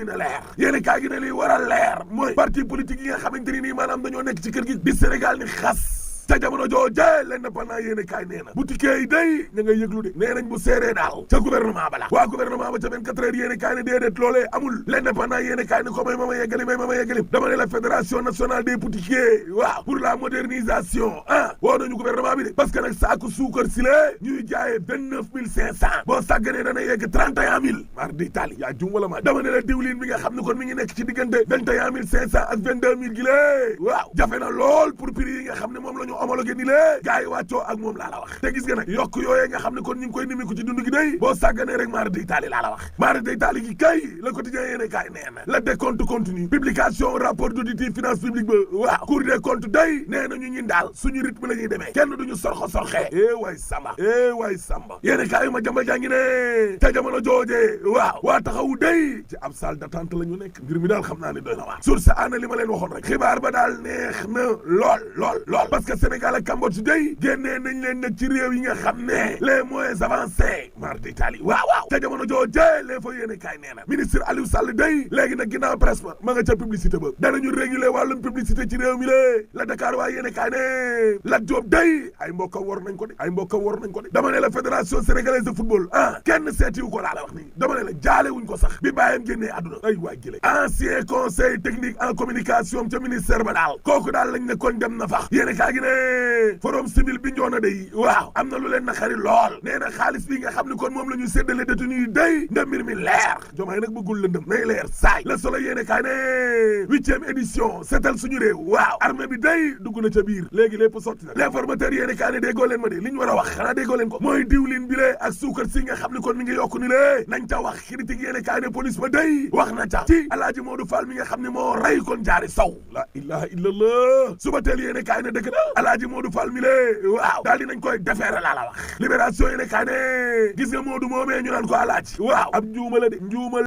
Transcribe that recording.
na leer yéene kaay gi ne li war a leer mooy parti politique yi nga xamante ni nii maanaam dañoo nekk ci kër gi di Sénégal ni xas ca jamono jooje l'Indépendant yéene kaay nee na boutique yi day ña ngay yëglu de nee nañ bu seeree daal ca gouvernement ba la waa gouvernement ba ca 24 heures yéene kaay ne déedéet loolee amul l'Indépendant yéene kaay ne ko may ma yeggali dama ne la fédération nationale des boutiquiers waaw pour la modernisation woo nañu gouvernement bi de parce que nag saaku suukar si la ñuy jaayee 29 500 boo sàgganee dana yegg 31 000 mar di tali yaa jum wala ma dama ne la diwlin bi nga xam ne kon mi ngi nekk ci diggante 21 500 ak 22 000 gi lée waaw jafe na lool pour prix yi nga xam ne moom la ñu homologué ni lée gars yi wàccoo ak moom laa la wax te gis nga nag yokk yooyee nga xam ne kon ñu ngi koy nimiku ci dund gi day boo sàgganee rek maara day taali laa la wax maara day taali gi kay le quotidien yéene kaay nee na la décompte continue publication rapport d'audit finance publique ba waaw cour des comptes day nee na ñu ñin daal suñu rythme la ñuy demee kenn duñu sorxee waay samba yéene kaay yu ma jamba jàngi ne te jamono jooje waaw waa taxawu day ci ab salle d'attente la ñu nekk mbir mi daal xam naa ne doy na waar source ana li ma leen waxoon rek xibaar ba daal neex na lool parce que Sénégal ak Cambodge day génnee nañ leen nag ci réew yi nga xam ne les moins avancés mar d'Italie waaw te jamono jooje les fa yéene kaay nee na ministre Aliou Sall day léegi nag ginnaaw presse ba ma nga ca publicité ba danañu réguler wàllum publicité ci réew mi lée la Dakar waa yéene kaay ne Lat Diop day ay mbokkam war nañ ko de dama ne la fédération sénégalaise de football kenn seetiwu ko laa la wax nii dama ne la jaale wuñ ko sax bi bàyyam génnee àdduna ay waay jële ancien conseil technique en communication ca ministère ba daal kooku daal lañ ne koñ dem na fax yéene kaa gi ne forum civil bi njoona day waaw am na lu leen na xari lool nee na xaalis bi nga xam ne kon moom la ñu séddale détenu yi day nga mbir mi leer jomaay nag bëggul lëndëm nay leer saay la solo yéene kaa ne 8e édition seetal suñu réew waaw armée bi day dugg na ca biir léegi lépp sotti na l'informateur yéene kaa ne déggoo leen ma de li ñu war a wax xanaa déggoo leen ko mooy diwlin bi lee ak suukar si nga xam ne kon mi ngi yokku ni lée nañ ca wax critique yéene kaa ne police ba day wax na ca ci Alaaji Modou Fall mi nga xam ne moo rey kon jaari saw la ilaha illallah suba teel yéene kaa ne dëgg na Alaaji Modou Fall mi lée waaw daal dinañ koy defeere laa la wax libération yéene kaa ne gis nga Modou moomee ñu naan ko Alaaji waaw ab njuuma la de njuuma